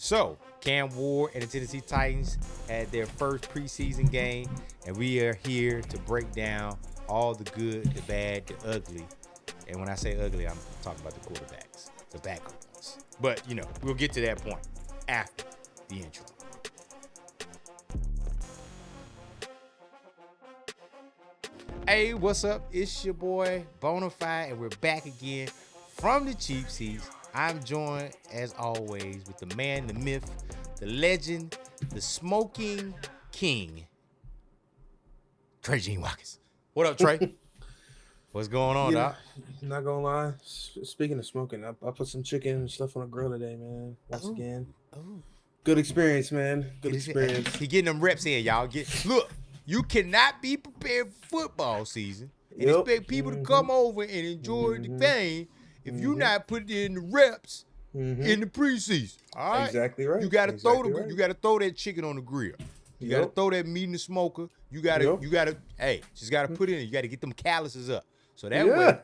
So, Cam Ward and the Tennessee Titans had their first preseason game, and we are here to break down all the good, the bad, the ugly. And when I say ugly, I'm talking about the quarterbacks, the backup ones. But, we'll get to that point after the intro. Hey, what's up? It's your boy, Bonafide, and we're back again from the cheap seats. I'm joined, as always, with the man, the myth, the legend, the smoking king, Trey Gene Watkins. What up, Trey? What's going on, Doc? Not gonna lie. Speaking of smoking, I put some chicken and stuff on the grill today, man. Once again. Good experience, man. Good experience. He getting them reps in, y'all. Look, you cannot be prepared for football season and expect people to come over and enjoy the thing if you're not putting in the reps in the preseason. All right? Exactly right. You gotta you gotta throw that chicken on the grill. You gotta throw that meat in the smoker. You gotta just gotta put it in. You gotta get them calluses up. So that way,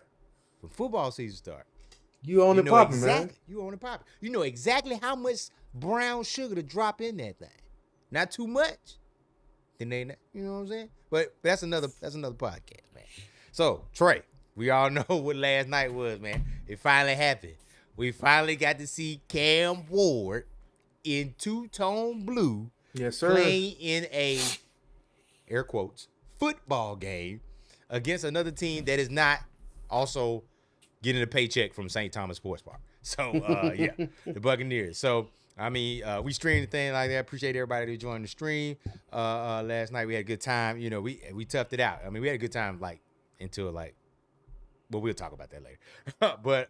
when football season starts, you own it popping, man. You own it popping. You know exactly how much brown sugar to drop in that thing. Not too much. Then they, you know what I'm saying? But that's another podcast, man. So Trey, we all know what last night was, man. It finally happened. We finally got to see Cam Ward in two-tone blue. Yes, sir. Playing in a, air quotes, football game against another team that is not also getting a paycheck from St. Thomas Sports Park. So, the Buccaneers. So, I mean, we streamed the thing like that. Appreciate everybody that joined the stream. Last night we had a good time. You know, we toughed it out. I mean, we had a good time until well, we'll talk about that later. But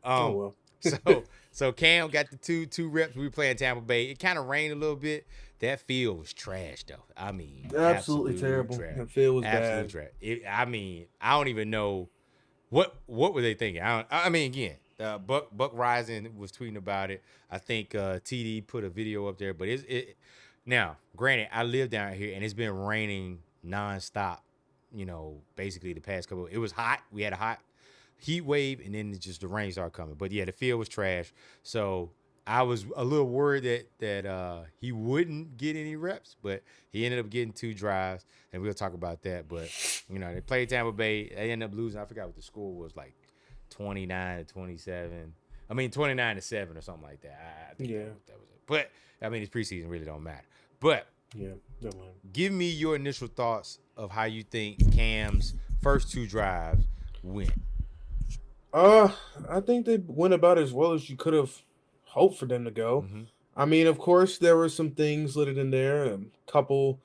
so Cam got the two reps. We were playing Tampa Bay. It kind of rained a little bit. That field was trash, though. I mean, absolutely terrible. Trash. That field was absolutely bad. Trash. I mean, I don't even know what were they thinking. I mean, again, Buck Rising was tweeting about it. I think TD put a video up there, but it now, granted, I live down here and it's been raining nonstop. You know, basically the past couple. It was hot. We had a hot heat wave, and then just the rain started coming. But yeah, the field was trash. So I was a little worried that he wouldn't get any reps, but he ended up getting 2 drives, and we'll talk about that. But they played Tampa Bay. They ended up losing. I forgot what the score was, like 29-27. I mean 29-7 or something like that. I think that was it. But I mean, it's preseason, really don't matter. But give me your initial thoughts of how you think Cam's first 2 drives went. I think they went about as well as you could have hoped for them to go. Mm-hmm. I mean, of course, there were some things littered in there. A couple,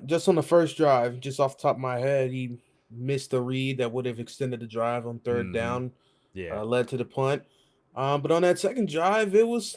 just on the first drive, just off the top of my head, he missed a read that would have extended the drive on third down. Yeah, led to the punt. But on that second drive, it was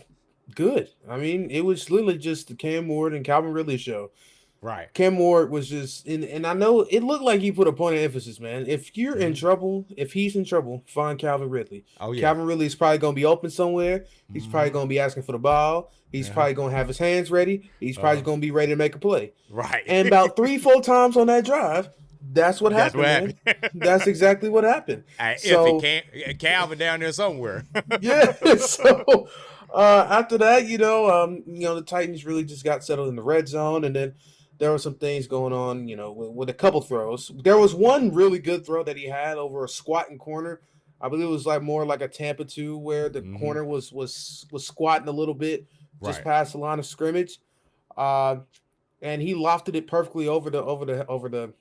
good. I mean, it was literally just the Cam Ward and Calvin Ridley show. Right. Cam Ward was just and I know it looked like he put a point of emphasis, man. If you're in trouble, if he's in trouble, find Calvin Ridley. Oh yeah. Calvin Ridley is probably gonna be open somewhere. He's probably gonna be asking for the ball. He's probably gonna have his hands ready. He's probably gonna be ready to make a play. Right. And about 3-4 times on that drive, that's what happened. That's exactly what happened. So Calvin down there somewhere. Yeah. So after that, the Titans really just got settled in the red zone, and then there were some things going on, with a couple throws. There was one really good throw that he had over a squatting corner. I believe it was more like a Tampa 2 where the corner was squatting a little bit just past the line of scrimmage. And he lofted it perfectly over the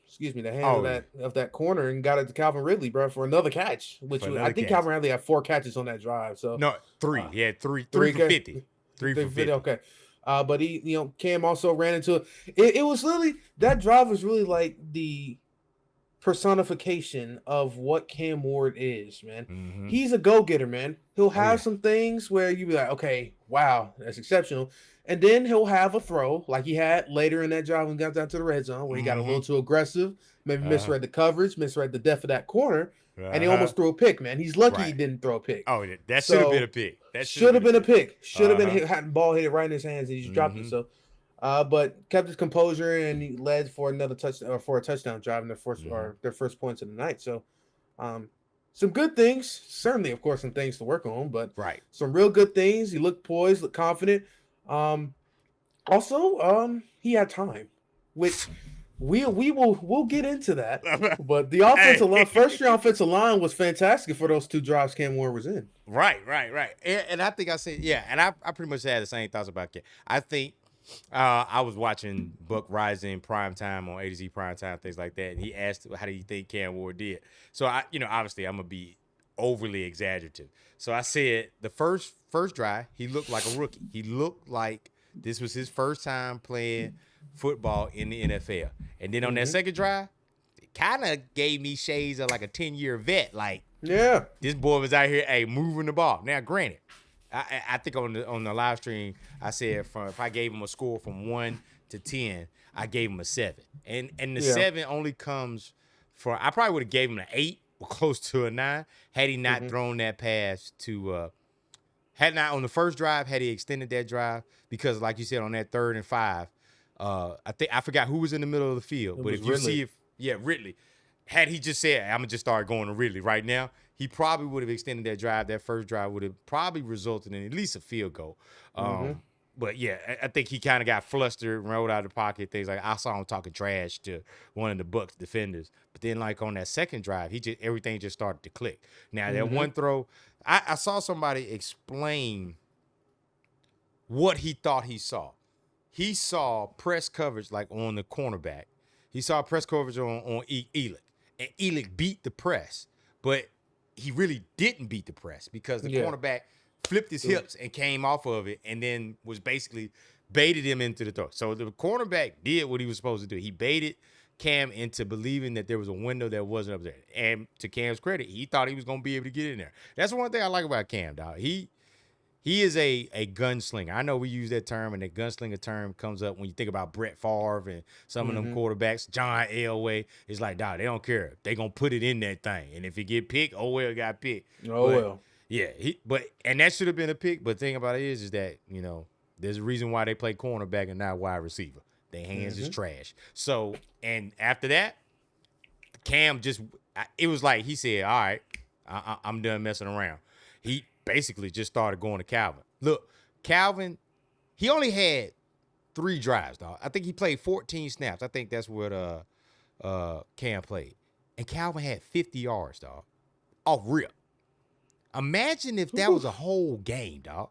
hand of that corner and got it to Calvin Ridley, bro, for another catch. I think Calvin Ridley had 4 catches on that drive. So no, 3. He had 3 for 50. 3 for 50. Okay. But he, Cam also ran into it. It was literally, that drive was really like the personification of what Cam Ward is, man. Mm-hmm. He's a go-getter, man. He'll have some things where you be like, okay, wow, that's exceptional. And then he'll have a throw like he had later in that drive when he got down to the red zone where he got a little too aggressive, maybe misread the coverage, misread the depth of that corner, and he almost threw a pick, man. He's lucky he didn't throw a pick. Oh, that should have been a pick. That should have been a pick. Should have been had ball hit it right in his hands and he just dropped it. So, but kept his composure and he led for another touchdown or for a touchdown drive in their first points of the night. So, some good things. Certainly, of course, some things to work on, but some real good things. He looked poised, looked confident. Um, Also, he had time, which we'll get into that. But the Hey. offensive line, first year offensive line was fantastic for those 2 drives Cam Warren was in. Right. And I think I said, yeah, and I pretty much had the same thoughts about Cam. I think I was watching Buck Rising prime time on A to Z prime time, things like that, and he asked, "How do you think Cam Ward did?" So obviously, I'm gonna be overly exaggerative. So I said the first drive, he looked like a rookie. He looked like this was his first time playing football in the NFL. And then on that second drive, it kind of gave me shades of like a 10-year vet, like. Yeah. This boy was out here, moving the ball. Now, granted, I think on the live stream, I said if I gave him a score from 1 to 10, I gave him a 7. And the 7 only comes for, I probably would have gave him an 8 or close to a 9 had he not thrown that pass to had not on the first drive, had he extended that drive, because like you said, on that 3rd and 5, I forgot who was in the middle of the field, but if you Ridley. see Ridley. Had he just said, I'm going to just start going to Ridley right now, he probably would have extended that drive. That first drive would have probably resulted in at least a field goal. But, yeah, I think he kind of got flustered, rolled out of the pocket, things like I saw him talking trash to one of the Bucks defenders. But then, like, on that second drive, everything just started to click. Now, that one throw, I saw somebody explain what he thought he saw. He saw press coverage, like, on the cornerback. He saw press coverage on Elick. And Elick beat the press, but he really didn't beat the press because the cornerback flipped his hips and came off of it and then was basically baited him into the throw. So the cornerback did what he was supposed to do. He baited Cam into believing that there was a window that wasn't up there. And to Cam's credit, he thought he was going to be able to get in there. That's one thing I like about Cam, dog. He is a gunslinger. I know we use that term, and the gunslinger term comes up when you think about Brett Favre and some of them quarterbacks. John Elway. It's like, dog, they don't care. They going to put it in that thing. And if it get picked, it got picked. Well. Yeah, and that should have been a pick. But the thing about it is that, there's a reason why they play cornerback and not wide receiver. Their hands is trash. So, and after that, Cam it was like he said, all right, I'm done messing around. He basically just started going to Calvin. Look, Calvin, he only had 3 drives, dog. I think he played 14 snaps. I think that's what Cam played. And Calvin had 50 yards, dog. Off rip. Imagine if that was a whole game, dog.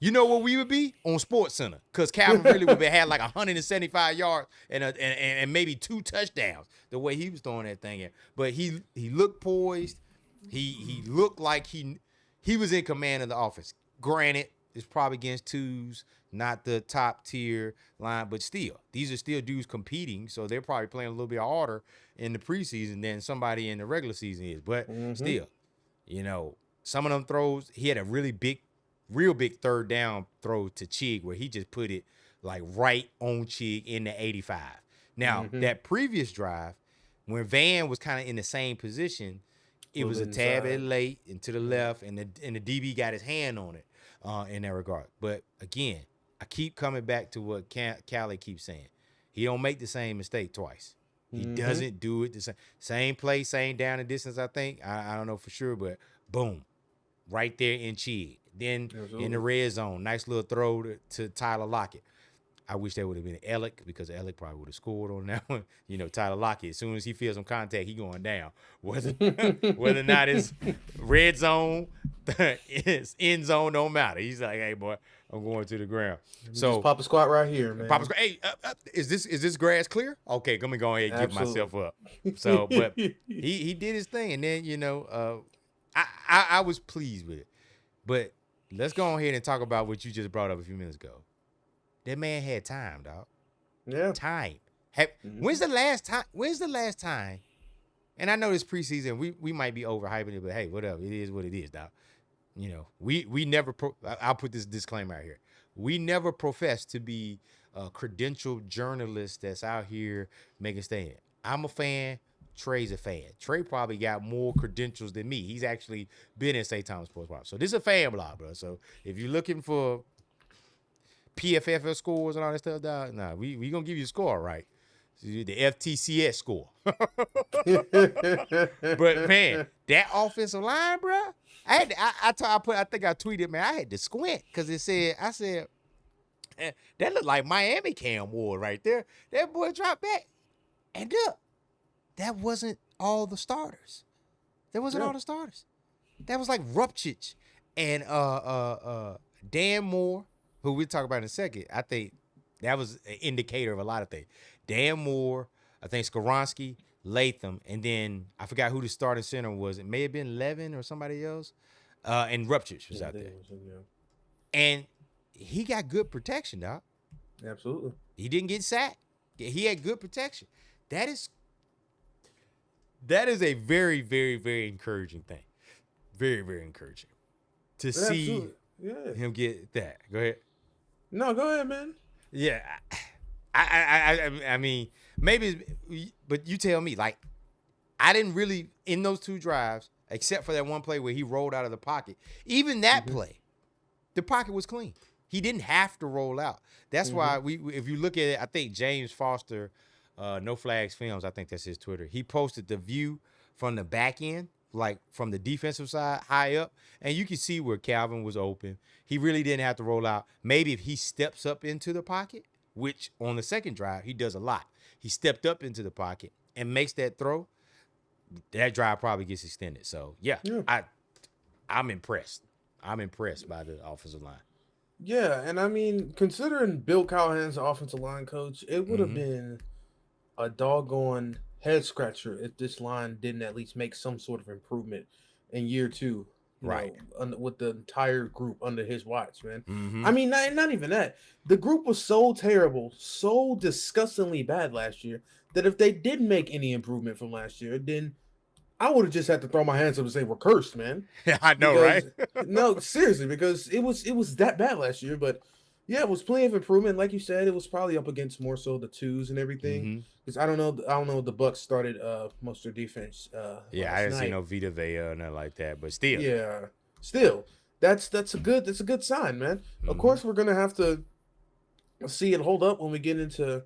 You know what we would be? On Sports Center. Because Calvin really would have had like 175 yards and maybe 2 touchdowns the way he was throwing that thing in. But he looked poised. He looked like he was in command of the offense. Granted, it's probably against 2s, not the top tier line, but still, these are still dudes competing, so they're probably playing a little bit harder in the preseason than somebody in the regular season is. But still, some of them throws, he had a real big 3rd down throw to Chig where he just put it like right on Chig in the 85. Now, that previous drive, when Van was kind of in the same position, it was a tad bit late and to the left, and the DB got his hand on it in that regard. But again, I keep coming back to what Callie keeps saying. He don't make the same mistake twice. He doesn't do it the same play, same down and distance, I think. I don't know for sure, but boom, right there in Chig. Then in the red zone, nice little throw to Tyler Lockett. I wish that would have been Elick because Elick probably would have scored on that one. Tyler Lockett, as soon as he feels some contact, he going down. Whether or not it's red zone, it's end zone, don't matter. He's like, hey, boy, I'm going to the ground. So just pop a squat right here, man. Pop a squat. Hey, is this grass clear? Okay, let me go ahead and give myself up. So, but he did his thing. And then, I was pleased with it. But let's go ahead and talk about what you just brought up a few minutes ago. That man had time, dog. Yeah. Time. When's the last time? And I know this preseason, we might be overhyping it, but hey, whatever. It is what it is, dog. We never. I'll put this disclaimer out here. We never profess to be a credentialed journalist that's out here making statements. I'm a fan. Trey's a fan. Trey probably got more credentials than me. He's actually been in St. Thomas Sports Bar. So this is a fan blog, bro. So if you're looking for PFF scores and all that stuff, dog, nah, we gonna give you a score, right? the FTCS score. But man, that offensive line, bro. I had to, I think I tweeted, man, I had to squint because I said, that looked like Miami Cam Ward right there. That boy dropped back. And look, that wasn't all the starters. That wasn't all the starters. That was like Rupchich and Dan Moore, who we'll talk about in a second. I think that was an indicator of a lot of things. Dan Moore, I think Skoronski, Latham, and then I forgot who the starting center was. It may have been Levin or somebody else. And Rupchich was out there. And he got good protection, dog. Absolutely. He didn't get sacked. He had good protection. That is a very, very, very encouraging thing. Very, very encouraging to see him get that. Go ahead. No, go ahead, man. Yeah, I mean, maybe, but you tell me. Like, I didn't really in those 2 drives, except for that one play where he rolled out of the pocket. Even that play, the pocket was clean. He didn't have to roll out. That's why if you look at it, I think James Foster, No Flags Films, I think that's his Twitter. He posted the view from the back end, like from the defensive side, high up, and you can see where Calvin was open. He really didn't have to roll out. Maybe if he steps up into the pocket, which on the second drive he does a lot. He stepped up into the pocket and makes that throw. That drive probably gets extended. So yeah. I'm impressed. I'm impressed by the offensive line. Yeah, and I mean, considering Bill Callahan's offensive line coach, it would have been a doggone head scratcher if this line didn't at least make some sort of improvement in year 2, right? With the entire group under his watch, man. I mean, not even that. The group was so terrible, so disgustingly bad last year that if they didn't make any improvement from last year, then I would have just had to throw my hands up and say we're cursed, man. Yeah, I know, right? No, seriously, because it was that bad last year. But yeah, it was plenty of improvement. Like you said, it was probably up against more so the 2s and everything. Because I don't know the Bucs started most of their defense. I didn't see no Vita Vea or nothing like that, but still. Yeah. Still. That's a good sign, man. Of course we're gonna have to see it hold up when we get into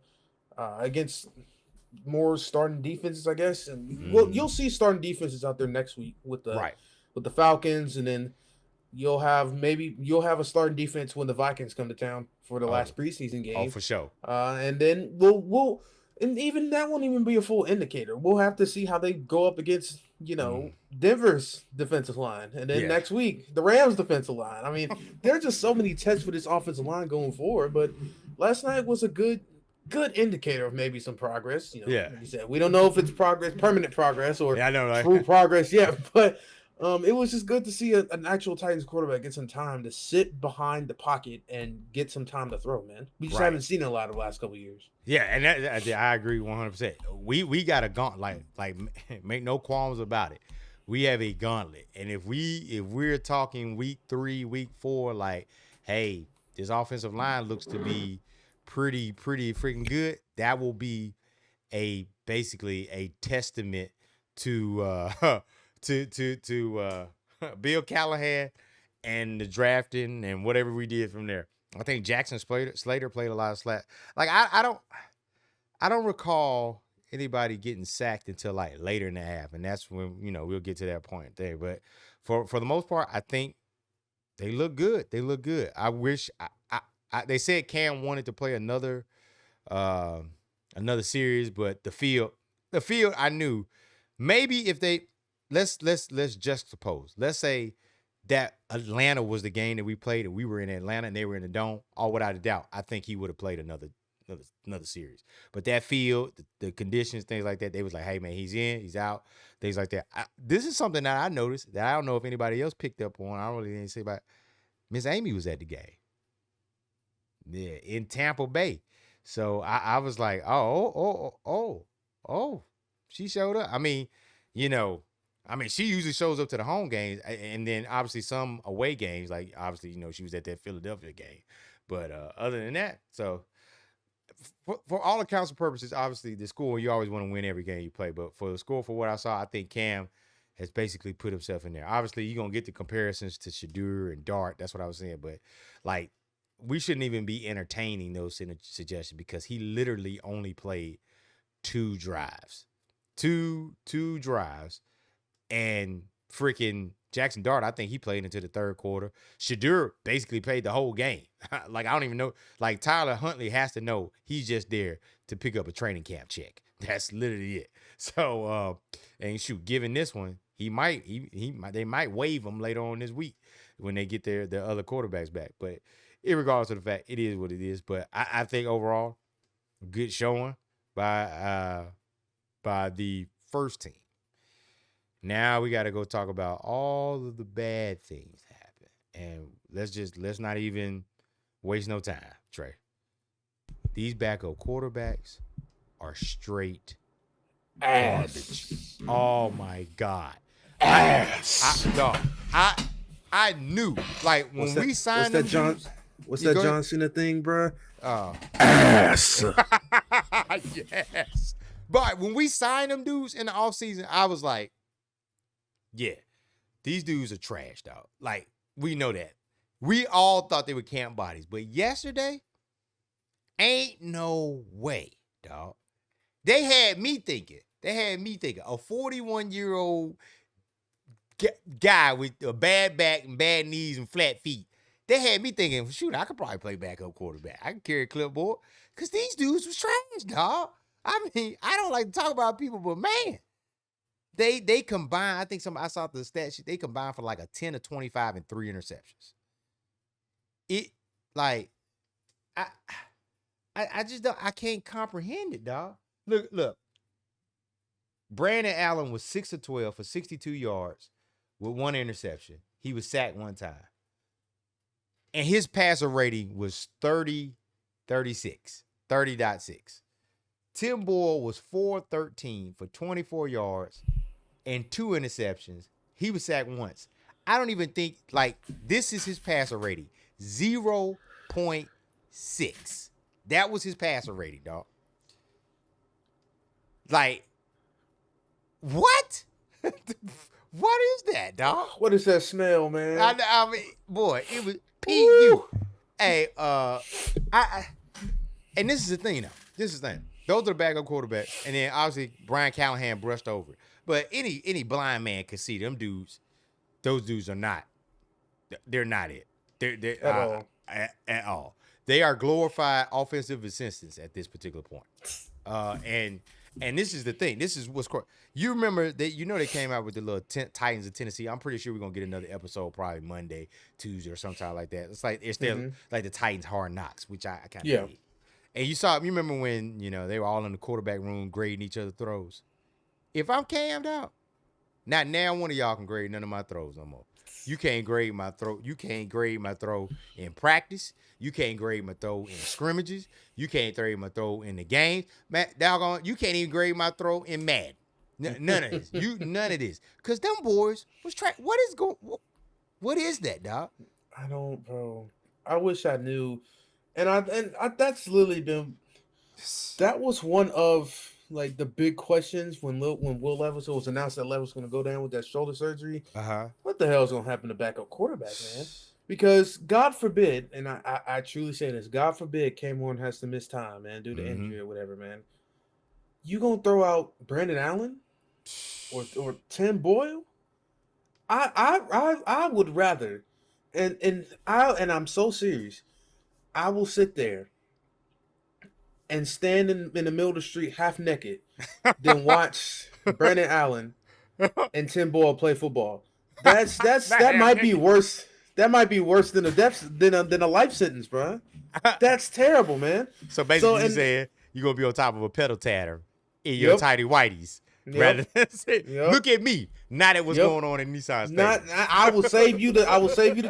against more starting defenses, I guess. And well, you'll see starting defenses out there next week with the Falcons, and then you'll have a starting defense when the Vikings come to town for the last preseason game. Oh, for sure. And then we'll and even that won't even be a full indicator. We'll have to see how they go up against, Denver's defensive line. And then next week, the Rams defensive line. I mean, there are just so many tests for this offensive line going forward, but last night was a good indicator of maybe some progress. Like you said, we don't know if it's permanent progress, or true progress yet. But it was just good to see an actual Titans quarterback get some time to sit behind the pocket and get some time to throw. Man, we just haven't seen it a lot of the last couple of years. Yeah, and I agree 100%. We got a gauntlet. Like make no qualms about it. We have a gauntlet, and if we're talking week 3, week 4, like, hey, this offensive line looks to be pretty freaking good. That will be basically a testament to Bill Callahan and the drafting and whatever we did from there. I think Jackson Slater played a lot of slack. Like I don't recall anybody getting sacked until like later in the half, and that's when we'll get to that point there. But for the most part, I think they look good. They look good. I wish they said Cam wanted to play another series, but the field I knew maybe if they let's juxtapose. Let's say that Atlanta was the game that we played and we were in Atlanta and they were in the Dome. All without a doubt, I think he would have played another series. But that field, the conditions, things like that, they was like, hey man, he's in, he's out, things like that. This is something that I noticed that I don't know if anybody else picked up on. I don't really didn't say about. Miss Amy was at the game. Yeah, in Tampa Bay. So I was like, oh, she showed up. I mean, she usually shows up to the home games, and then obviously some away games. Like obviously, she was at that Philadelphia game. But other than that, so for all accounts and purposes, obviously the school, you always want to win every game you play. But for the score, for what I saw, I think Cam has basically put himself in there. Obviously, you're gonna get the comparisons to Shadur and Dart. That's what I was saying. But like, we shouldn't even be entertaining those suggestions because he literally only played 2 drives. Two drives. And freaking Jackson Dart, I think he played into the third quarter. Shadur basically played the whole game. Like, I don't even know. Like, Tyler Huntley has to know he's just there to pick up a training camp check. That's literally it. So, and shoot, given this one, they might waive him later on this week when they get their other quarterbacks back. But irregardless of the fact, it is what it is. But I think overall, good showing by the first team. Now we got to go talk about all of the bad things that happen. And let's not even waste no time, Trey. These backup quarterbacks are straight garbage. Oh my God. Ass. I knew, like, when we signed them. What's that John Cena thing, bro? Ass. Yes. But when we signed them dudes in the offseason, I was like, yeah, these dudes are trash, dog. Like, we know that. We all thought they were camp bodies. But yesterday, ain't no way, dog. They had me thinking. A 41-year-old guy with a bad back and bad knees and flat feet. They had me thinking, shoot, I could probably play backup quarterback. I could carry a clipboard. Because these dudes was trash, dog. I mean, I don't like to talk about people, but man, they combined. I think I saw the stat sheet. They combined for like a 10 to 25 and 3 interceptions. It, like, I just don't, I can't comprehend it, dog. Look. Brandon Allen was 6 of 12 for 62 yards with 1 interception. He was sacked 1 time. And his passer rating was 30.6. Tim Boyle was 4-13 for 24 yards and 2 interceptions. He was sacked once. I don't even think, like, this is his passer rating. 0.6. That was his passer rating, dog. Like, what? What is that, dog? What is that smell, man? I mean, boy, it was PU. Hey, and this is the thing, though. This is the thing. Those are the backup quarterbacks, and then obviously Brian Callahan brushed over it. But any blind man could see them dudes. Those dudes are not. They're not it. They're at all. They are glorified offensive assistants at this particular point. And this is the thing. This is what's cool. You remember that? You know they came out with the little Titans of Tennessee. I'm pretty sure we're gonna get another episode probably Monday, Tuesday, or sometime like that. It's like like the Titans Hard Knocks, which I kind of hate. And you remember when they were all in the quarterback room grading each other's throws. If I'm cammed out, not now one of y'all can grade none of my throws no more. You can't grade my throw. You can't grade my throw in practice. You can't grade my throw in scrimmages. You can't grade my throw in the game. Man, doggone, you can't even grade my throw in Madden. None of this. None of this. Because them boys was what is that, dog? I don't, bro. I wish I knew. And I that's literally been. That was one of like the big questions when Will Levis was announced that Levis was going to go down with that shoulder surgery. What the hell is going to happen to backup quarterback, man? Because God forbid, and I truly say this, God forbid Cameron has to miss time, man, due to injury or whatever, man. You gonna throw out Brandon Allen or Tim Boyle? I would rather, and I'm so serious. I will sit there and stand in the middle of the street half naked than watch Brandon Allen and Tim Boyle play football. That might be worse. That might be worse than a life sentence, bro. That's terrible, man. So basically, you saying you're gonna be on top of a pedal tatter in your tidy whities. Rather than say, look at me. Now that what's going on in Nissan Stadium. I will save you the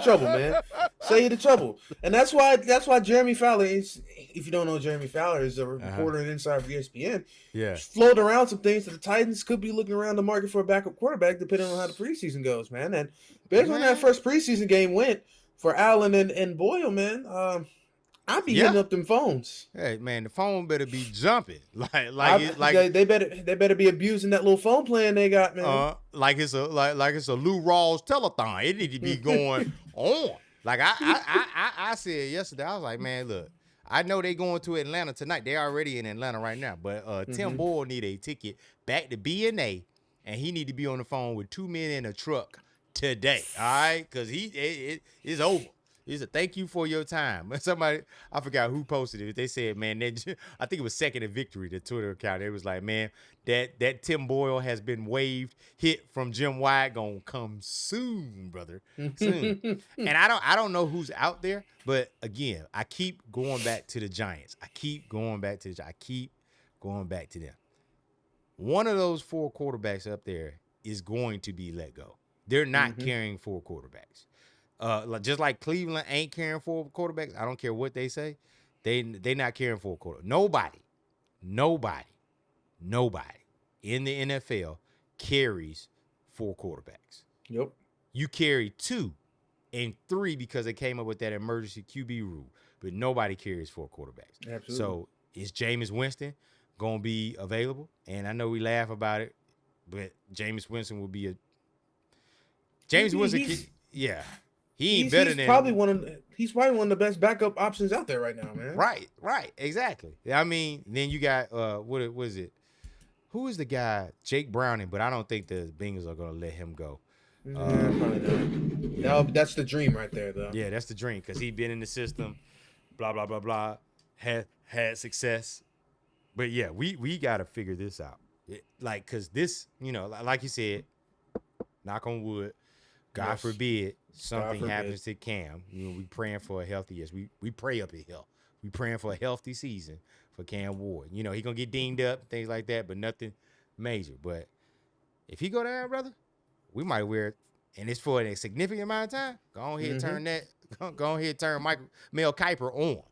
trouble, man. Save you the trouble. And that's why Jeremy Fowler is, if you don't know, Jeremy Fowler is a reporter and insider for ESPN. Yeah. Floated around some things that the Titans could be looking around the market for a backup quarterback depending on how the preseason goes, man. And based on that first preseason game went for Allen and Boyle, man, I'd be hitting up them phones. Hey man, the phone better be jumping. They better be abusing that little phone plan they got, man. Like it's a Lou Rawls telethon. It need to be going on. Like I said yesterday, I was like, man, look, I know they going to Atlanta tonight. They already in Atlanta right now. But Tim Boyle need a ticket back to B&A, and he need to be on the phone with 2 men in a truck today. All right, because it's over. It's a thank you for your time. Somebody, I forgot who posted it. They said, man, I think it was Second in Victory, the Twitter account. It was like, man, that Tim Boyle has been waived. Hit from Jim Wyatt gonna come soon, brother, soon. And I don't know who's out there, but again, I keep going back to the Giants. I keep going back to them. One of those 4 quarterbacks up there is going to be let go. They're not carrying 4 quarterbacks. Just like Cleveland ain't carrying 4 quarterbacks. I don't care what they say. They not carrying 4 quarterbacks. Nobody in the NFL carries 4 quarterbacks. Yep. You carry 2 and 3 because they came up with that emergency QB rule, but nobody carries 4 quarterbacks. Absolutely. So is Jameis Winston gonna be available? And I know we laugh about it, but Jameis Winston will be yeah. He's probably one of the best backup options out there right now, man. Right, exactly. I mean, then you got what is it? Who is the guy? Jake Browning, but I don't think the Bengals are gonna let him go. Probably not. No, that's the dream right there, though. Yeah, that's the dream because he been in the system, blah blah blah blah, had success. But yeah, we gotta figure this out. Because this, like you said, knock on wood. God forbid something happens to Cam. We praying for a healthy yes. We pray up at health. We praying for a healthy season for Cam Ward. He gonna get dinged up, things like that, but nothing major. But if he go down, brother, we might wear it, and it's for a significant amount of time. Go ahead and turn that. Go ahead and turn Mel Kiper on.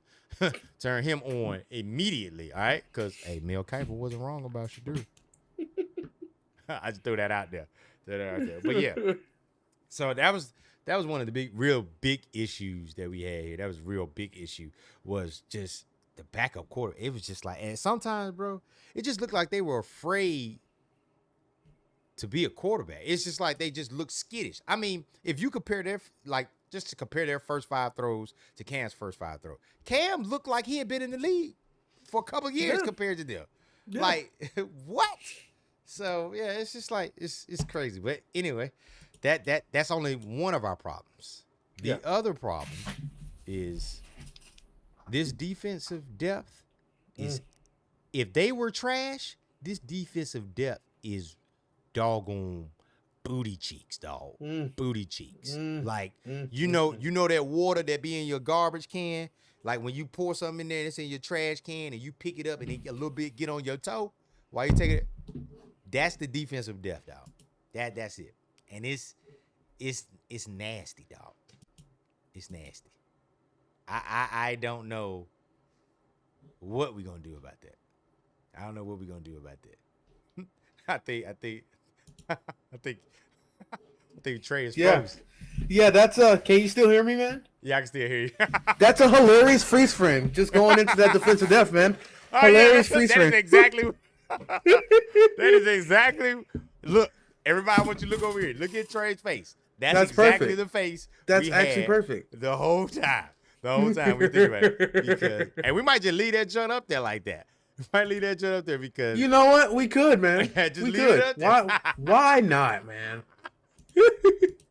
Turn him on immediately, all right? Because Mel Kiper wasn't wrong about Shadur. I just threw that out there. But yeah. So that was one of the real big issues that we had here. That was a real big issue, was just the backup quarter. It was just like, and sometimes, bro, it just looked like they were afraid to be a quarterback. It's just like they just look skittish. I mean, if you compare their first 5 throws to Cam's first 5 throws, Cam looked like he had been in the league for a couple of years compared to them. Yeah. Like, what? So yeah, it's just like it's crazy. But anyway. That's only one of our problems. The other problem is this defensive depth is, if they were trash, this defensive depth is doggone booty cheeks, dog. Booty cheeks. Like, you know that water that be in your garbage can? Like when you pour something in there that's in your trash can and you pick it up and it a little bit get on your toe while you take it. That's the defensive depth, dog. That's it. And it's nasty, dog. It's nasty. I don't know what we're gonna do about that. I don't know what we're gonna do about that. I think Trey is frozen. Yeah, that's can you still hear me, man? Yeah, I can still hear you. That's a hilarious freeze frame. Just going into that defensive depth, man. Hilarious freeze frame. That is exactly. Look, everybody, I want you to look over here. Look at Trey's face. That's exactly perfect. The face. That's actually perfect. The whole time we think about it. And we might just leave that joint up there like that. We might leave that joint up there because, you know what? We could, man. Just we leave could. It up there. Why not, man?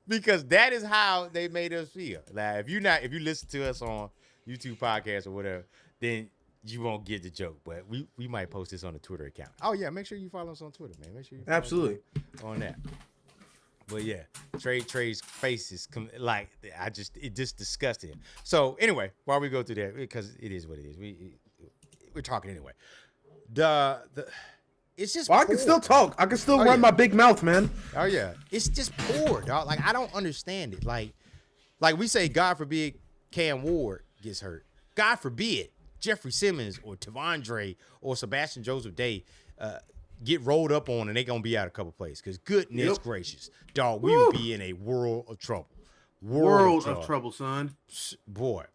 Because that is how they made us feel. Like if you listen to us on YouTube podcast or whatever, then you won't get the joke. But we might post this on the Twitter account. Oh yeah, make sure you follow us on Twitter, man. Make sure you follow absolutely us on that. But yeah, Trey's face is it just disgusted him. So anyway, while we go through that, because it is what it is, we're talking anyway. It's just. Well, I can still talk. I can still run my big mouth, man. Oh yeah, it's just poor, dog. Like I don't understand it. Like we say, God forbid Cam Ward gets hurt. God forbid Jeffrey Simmons or Tavondre or Sebastian Joseph Day get rolled up on and they gonna be out a couple plays. Because goodness gracious, dog, we would be in a world of trouble. World of trouble, son. Boy.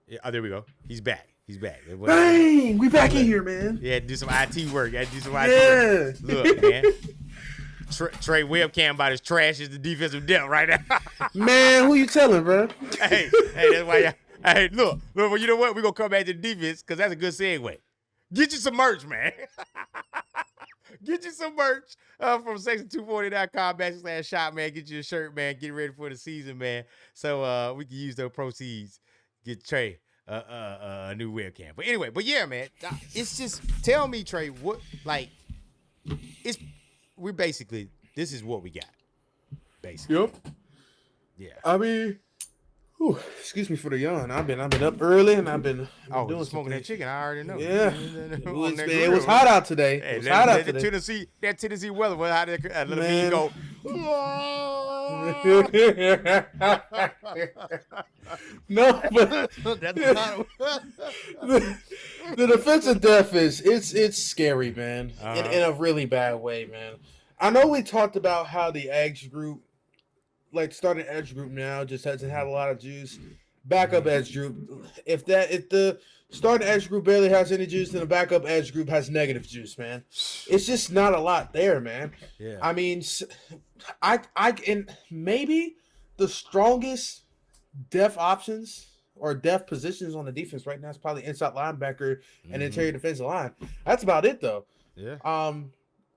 Yeah, there we go. He's back. Bang! We back in here, man. Yeah, do some IT work. Work. Look, man. Trey webcam about as trash as the defensive depth right now. Man, who you telling, bro? hey, Hey, look, well, you know what? We're gonna come back to the defense because that's a good segue. Get you some merch, man. Get you some merch from section240.com/shop, man. Get you a shirt, man. Get ready for the season, man. So we can use those proceeds, get Trey a new webcam. But anyway, yeah, man. It's just tell me, Trey, what it's we basically this is what we got. Basically. Yep. Yeah. I mean, excuse me for the yawn. I've been up early and I've been doing smoking that chicken. I already know. Yeah, it it was hot out today. Hey, it was hot out today. That Tennessee weather. Well, how did little me go? No, but the defensive depth it's scary, man, in a really bad way, man. I know we talked about how the edge group, like starting edge group now, just hasn't had a lot of juice. Backup edge group, if the starting edge group barely has any juice, then the backup edge group has negative juice, man. It's just not a lot there, man. Yeah. I mean, and maybe the strongest depth options or depth positions on the defense right now is probably inside linebacker and interior defensive line. That's about it, though. Yeah.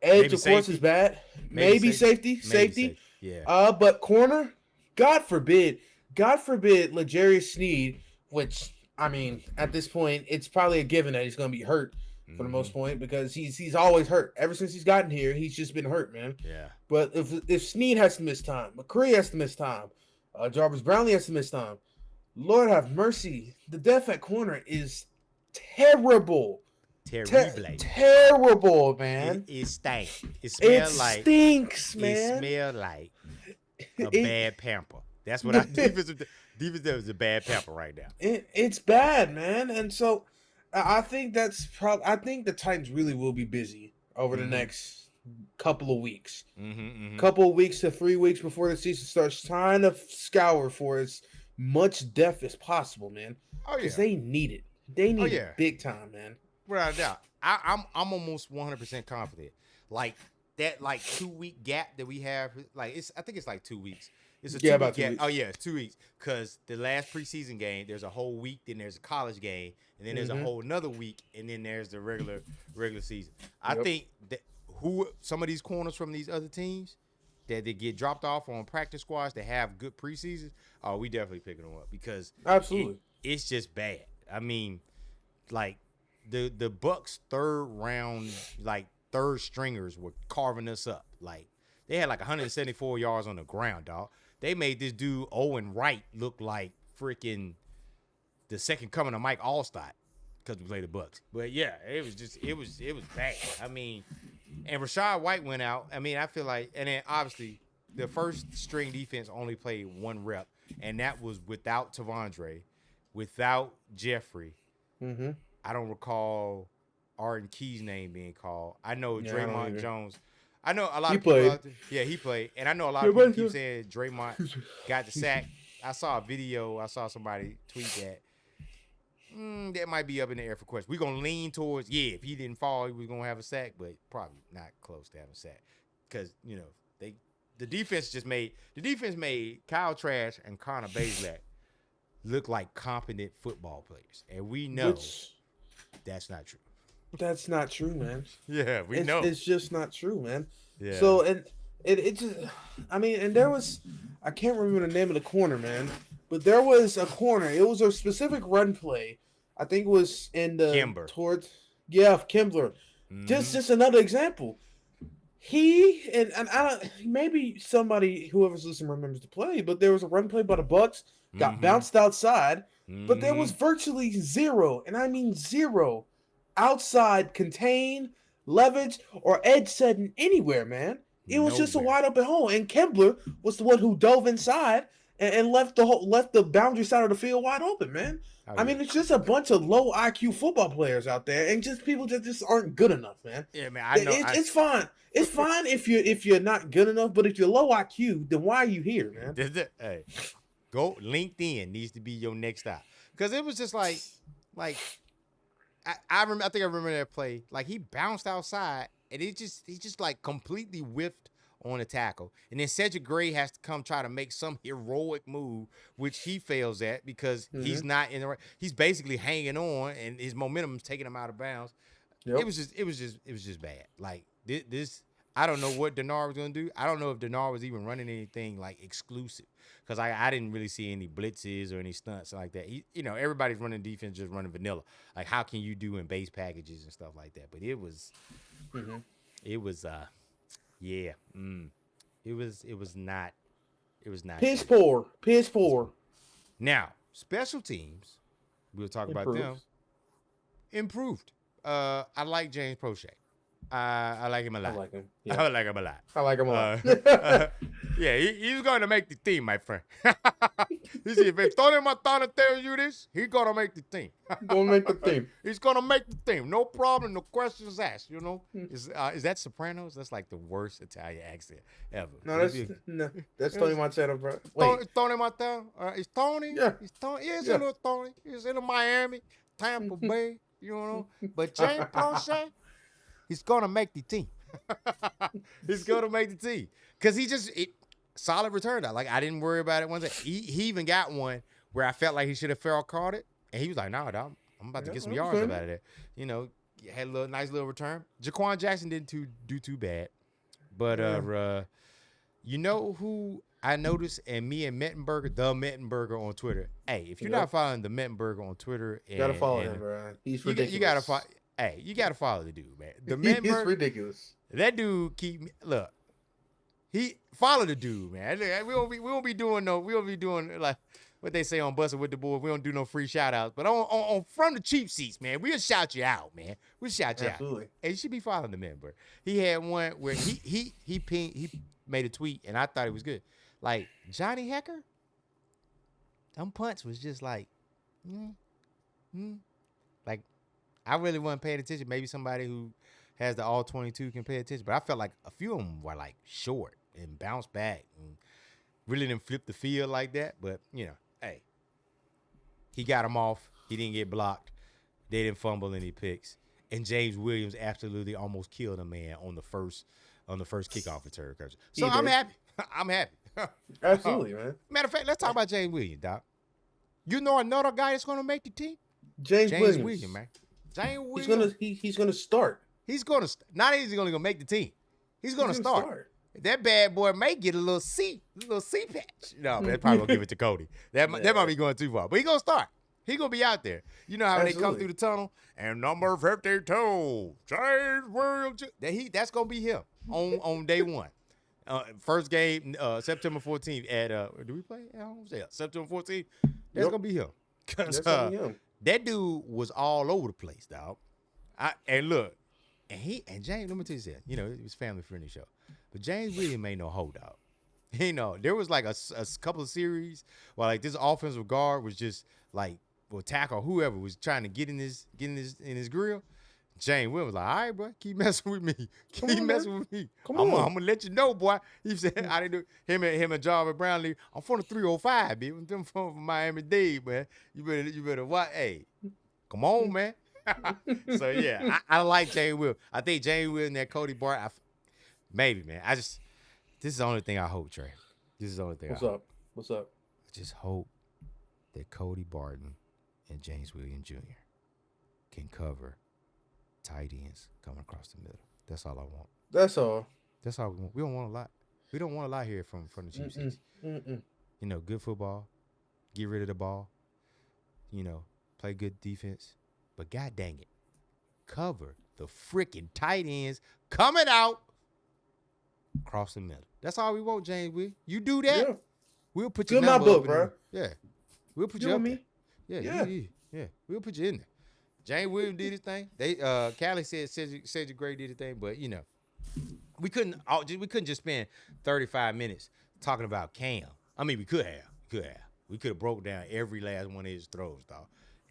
Edge, Maybe of course, safety. is bad. Maybe safety. Yeah. But corner, God forbid, L'Jarius Sneed, which, I mean, at this point, it's probably a given that he's going to be hurt for the most point because he's always hurt. Ever since he's gotten here, he's just been hurt, man. Yeah. But if Sneed has to miss time, McCree has to miss time, Jarvis Brownlee has to miss time, Lord have mercy, the depth at corner is terrible. Terrible, man. It stinks. It stinks, man. It smells like a bad pamper. That's what I defense is a bad pamper right now. It's bad, man. And so I think I think the Titans really will be busy over the next couple of weeks. Couple of weeks to 3 weeks before the season starts, trying to scour for as much depth as possible, man. Oh yeah. Because they need it. They need it big time, man. Without a doubt. I'm almost 100% confident. Like that 2 week gap that we have, I think it's like 2 weeks. It's a 2 week about 2 gap. weeks. Oh yeah, it's 2 weeks. Cause the last preseason game, there's a whole week, then there's a college game, and then there's a whole another week, and then there's the regular season. I think that some of these corners from these other teams that they get dropped off on practice squads that have good preseasons, we definitely picking them up because absolutely it's just bad. I mean, like the Bucks third stringers were carving us up. Like they had 174 yards on the ground, dog. They made this dude Owen Wright look like freaking the second coming of Mike Allstott because we played the Bucks. But yeah, it was bad. I mean, and Rashad White went out. I mean, I feel like, and then obviously the first string defense only played one rep, and that was without Tavondre, without Jeffrey. I don't recall Arden Key's name being called. I know Draymond Jones. I know a lot of people out there. Yeah, he played. And I know a lot of people keep saying Draymond got the sack. I saw a video. I saw somebody tweet that. That might be up in the air for question. We're going to lean towards, if he didn't fall, he was going to have a sack, but probably not close to having a sack. Because, the defense made Kyle Trask and Connor Bazelak look like competent football players. And we know that's not true. That's not true, man. Yeah, we know. It's just not true, man. Yeah. So, and it just, I mean, and there was, I can't remember the name of the corner, man, but there was a corner. It was a specific run play. I think it was in the Kimber. Kimbler. Just another example. He and I don't, maybe somebody, whoever's listening remembers the play, but there was a run play by the Bucks, got bounced outside, but there was virtually zero, and I mean zero, outside contain, leverage, or edge setting anywhere, man. It was just a wide open hole, and Kembler was the one who dove inside and left the boundary side of the field wide open, man. I mean, it's just a bunch of low IQ football players out there, and just people that just aren't good enough, man. Yeah, man, I know. It's fine. It's fine if you're not good enough, but if you're low IQ, then why are you here, man? Hey, go LinkedIn needs to be your next stop, because it was just like I think I remember that play. Like he bounced outside, and he just like completely whiffed on a tackle, and then Cedric Gray has to come try to make some heroic move, which he fails at because he's not in the right. He's basically hanging on, and his momentum is taking him out of bounds. Yep. It was just bad. Like this. I don't know what Denard was gonna do. I don't know if Denard was even running anything like exclusive because I didn't really see any blitzes or any stunts like that. Everybody's running defense, just running vanilla. Like how can you do in base packages and stuff like that? But it was not. It was not Piss good. poor. Now special teams. We'll talk about them. Improved. I like James Prochet. I like him a lot. I like him. Yeah. I like him a lot. I like him a lot. Yeah, he's going to make the team, my friend. He said, if Tony Montana tells you this, he's going to make the team. Gonna make the team. He's going to make the team. No problem. No questions asked, Is that Sopranos? That's like the worst Italian accent ever. No, that's Tony Montana, bro. Wait. Tony Montana? Is Tony? Yeah. He's Tony. Yeah, it's a little Tony. He's in Miami, Tampa Bay, But James Prochet, he's going to make the team. He's going to make the team. Because solid return. Like, I didn't worry about it one day. He even got one where I felt like he should have foul caught it. And he was like, nah, dog, I'm about to get some yards out of that. Had a nice little return. Jaquan Jackson didn't do too bad. But you know who I noticed, and me and Mettenberger, the Mettenberger on Twitter. Hey, if you're not following the Mettenberger on Twitter, you gotta follow him, bro. He's ridiculous. You gotta follow. Hey, you gotta follow the dude, man. The He's ridiculous. That dude look. He follow the dude, man. We won't be doing like what they say on Bustin' with the Boys. We don't do no free shout outs. But on from the cheap seats, man, we'll shout you out, man. We'll shout you Absolutely. out. And you should be following the member. He had one where he made a tweet, and I thought it was good. Like, Johnny Hecker, them punts was just like, like, I really wasn't paying attention. Maybe somebody who has the all 22 can pay attention. But I felt like a few of them were like short and bounced back and really didn't flip the field like that. But, hey, he got him off. He didn't get blocked. They didn't fumble any picks. And James Williams absolutely almost killed a man on the first kickoff return. So I'm happy. I'm happy. Absolutely, man. Matter of fact, let's talk about James Williams, Doc. You know another guy that's going to make the team? James Williams, man. James Williams. He's going to start. He's going to not only is he going to make the team. He's going to start. That bad boy may get a little C patch. No, they're probably gonna give it to Cody. That might be going too far. But he's gonna start. He's gonna be out there. You know how they come through the tunnel and number 52, James Williams. That's gonna be him on day one. First game, September 14th at do we play at home? Yeah, September 14th. That's gonna be him. Cause that dude was all over the place, dog. And James, let me tell you something. It was family friendly show. But James Williams ain't no hold out. There was like a couple of series where like this offensive guard was just like, or tackle, whoever was trying to get in his grill. James Williams was like, all right, bro, keep messing with me. Keep messing with me. I'm gonna let you know, boy. He said, I didn't do him and Jarvis Brownlee. I'm from the 305, bitch. Them from Miami-Dade, man. You better watch. Hey, come on, man. So yeah, I like James Williams. I think James Williams and that Cody Bart, maybe, man. This is the only thing I hope, Trey. This is the only thing. What's up? I just hope that Cody Barton and James Williams Jr. can cover tight ends coming across the middle. That's all I want. That's all. That's all we want. We don't want a lot. We don't want a lot here from the Chiefs. Good football. Get rid of the ball. Play good defense. But god dang it, cover the freaking tight ends coming out across the middle. That's all we want, James Williams. You do that, we'll put you in my book, bro. Yeah, we'll put you up there. Yeah, we'll put you in there. James Williams did his thing. They Callie said Cedric Gray did his thing, but we couldn't just spend 35 minutes talking about Cam. I mean, we could have. We could have broke down every last one of his throws, dog.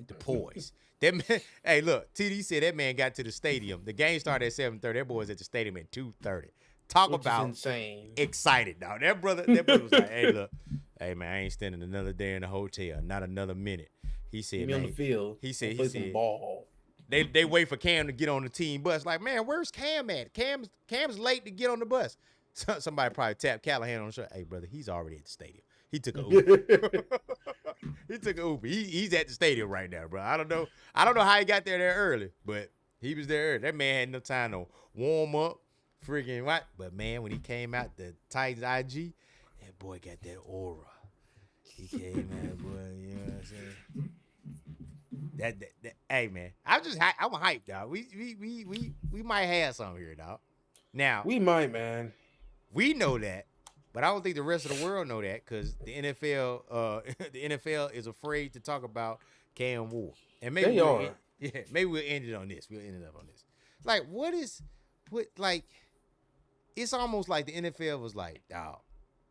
The poise. That man, hey, look, TD said that man got to the stadium. The game started at 7:30. That boy was at the stadium at 2:30. Talk about insane. Excited, dog. That brother was like, hey, look, hey man, I ain't standing another day in the hotel, not another minute. He said, man, on the field. He said, ball. They wait for Cam to get on the team bus. Like, man, where's Cam at? Cam's late to get on the bus. somebody probably tapped Callahan on the shoulder. Hey, brother, he's already at the stadium. He took a Uber. He took an Uber. He's at the stadium right now, bro. I don't know how he got there early, but he was there early. That man had no time to warm up, freaking what? But man, when he came out the Titans IG, that boy got that aura. He came out, boy. You know what I'm saying? That hey man, I'm hyped, dog. We might have something here, dog. Now We might, man. we know that, but I don't think the rest of the world know that because the NFL, the NFL is afraid to talk about Cam Ward. And maybe They are. maybe we'll end it on this. We'll end it up on this. Like, like? It's almost like the NFL was like, dog,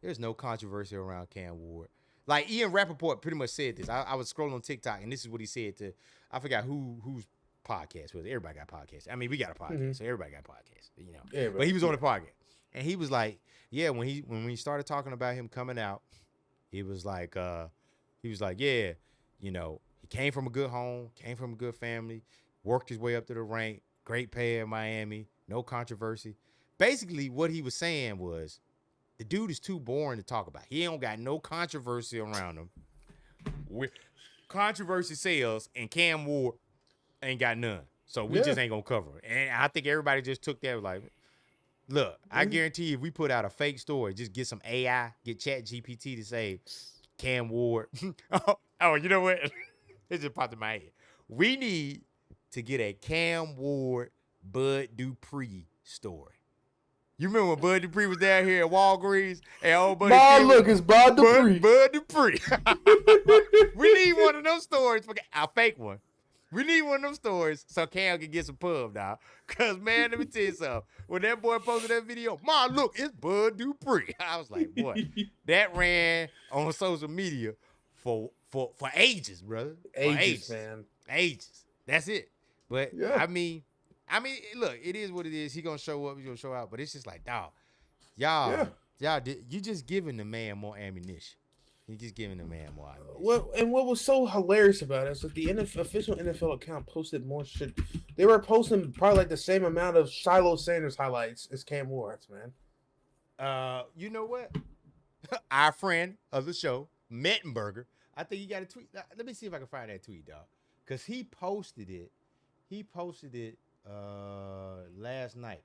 there's no controversy around Cam Ward. Like Ian Rappaport pretty much said this. I was scrolling on TikTok and this is what he said to, I forgot whose podcast was it. Everybody got podcasts. I mean, we got a podcast, so everybody got podcasts, you know. Everybody, but he was on the podcast. And he was like, yeah, when we started talking about him coming out, he was like, yeah, you know, he came from a good home, came from a good family, worked his way up to the rank, great pay in Miami, no controversy. Basically, what he was saying was, the dude is too boring to talk about. He don't got no controversy around him. With controversy sales, and Cam Ward ain't got none. So we just ain't gonna cover it. And I think everybody just took that like, look, I guarantee you if we put out a fake story, just get some AI, get Chat GPT to say Cam Ward. oh, you know what? It just popped in my head. We need to get a Cam Ward Bud Dupree story. You remember when Bud Dupree was down here at Walgreens and old buddy? It's Bud Dupree. Bud Dupree. We need one of those stories. A fake one. We need one of them stories so Cam can get some pub now. Because, man, let me tell you something. When that boy posted that video, Ma, look, it's Bud Dupree. I was like, boy, that ran on social media for ages, brother. Ages, man. Ages. That's it. But, I mean, look, it is what it is. He gonna show up. He's gonna show out. But it's just like, dog, y'all, you just giving the man more ammunition. You just giving the man more ammunition. What was so hilarious about it is that the official NFL account posted more shit. They were posting probably like the same amount of Shiloh Sanders highlights as Cam Ward's, man. You know what? Our friend of the show, Mettenberger, I think he got a tweet. Let me see if I can find that tweet, dog, because he posted it. Last night.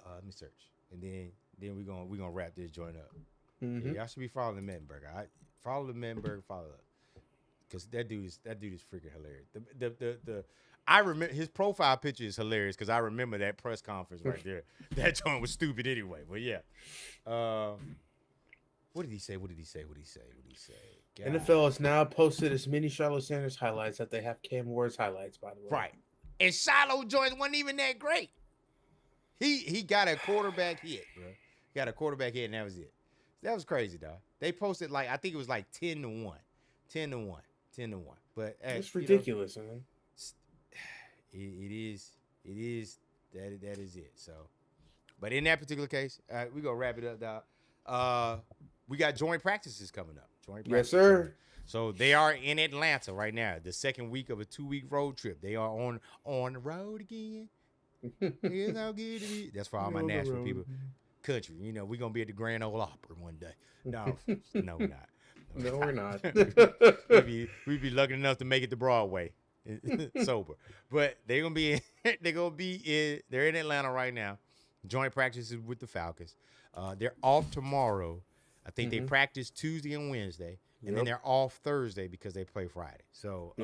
Let me search, and then we're gonna wrap this joint up. Mm-hmm. Yeah, y'all should be following the Mettenberger. Follow the Mettenberger, follow up, because that dude is freaking hilarious. I remember his profile picture is hilarious because I remember that press conference right there. That joint was stupid anyway, but yeah. What did he say? God. NFL has now posted as many Shiloh Sanders highlights that they have Cam Ward's highlights, by the way. Right. And Shiloh joints wasn't even that great. He got a quarterback hit, bro. Got a quarterback hit, and that was it. That was crazy, dog. They posted like, I think it was like 10-1. 10-1. But it's ridiculous, man. It is. That is it. So, but in that particular case, we gonna wrap it up, dog. We got joint practices coming up. Yes, sir. So they are in Atlanta right now, the second week of a 2-week road trip. They are on the road again. It's how good to be. That's for all my Nashville people. Country, you know, we're gonna be at the Grand Ole Opry one day. No, no, we're not. No, we're not. we be lucky enough to make it to Broadway sober. But they're in Atlanta right now. Joint practices with the Falcons. They're off tomorrow. I think they practice Tuesday and Wednesday, and then they're off Thursday because they play Friday. So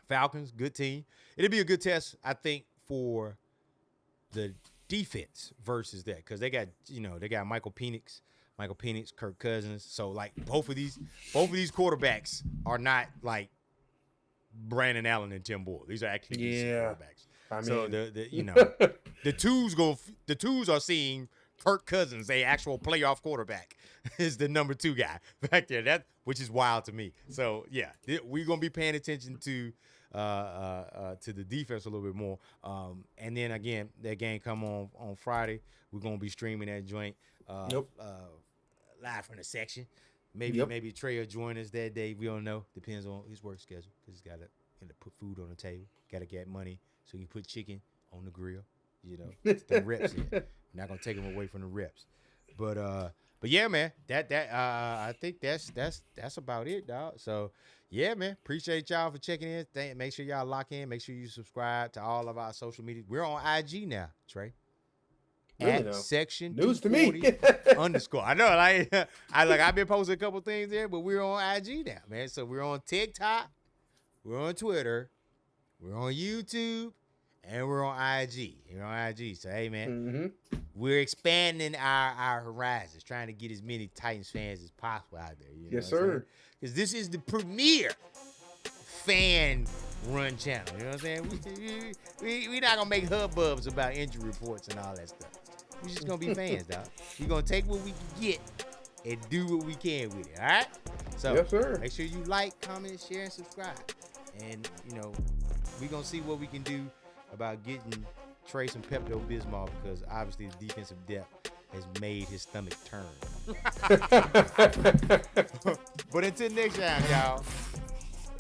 Falcons, good team. It'll be a good test, I think, for the defense versus that, because they got Michael Penix, Kirk Cousins. So like both of these quarterbacks are not like Brandon Allen and Tim Boyle. These are actually decent quarterbacks. I mean, so the twos are seeing Kirk Cousins, a actual playoff quarterback, is the number 2 guy back there. Which is wild to me. So yeah, we're gonna be paying attention to the defense a little bit more. And then again, that game come on Friday. We're gonna be streaming that joint live from the section. Maybe Trey will join us that day. We don't know. Depends on his work schedule, because he's got to put food on the table. Got to get money so he can put chicken on the grill. You know, it's the reps here. Not gonna take him away from the reps. But yeah, man, I think that's about it, dog. So yeah, man, appreciate y'all for checking in. Make sure y'all lock in. Make sure you subscribe to all of our social media. We're on IG now, Trey. Really At now? section News to me. 240 underscore. I know, I've been posting a couple things there, but we're on IG now, man. So we're on TikTok, we're on Twitter, we're on YouTube, and we're on IG. We're on IG. So hey, man, we're expanding our horizons, trying to get as many Titans fans as possible out there. You know Yes, sir. Because this is the premier fan run channel. You know what I'm saying? We're not gonna make hubbubs about injury reports and all that stuff. We're just gonna be fans, dog. We're gonna take what we can get and do what we can with it. All right. So yes, sir. Make sure you like, comment, share, and subscribe. And we're gonna see what we can do about getting Trey some Pepto-Bismol, because obviously the defensive depth has made his stomach turn. But until next time, y'all.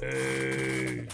Hey.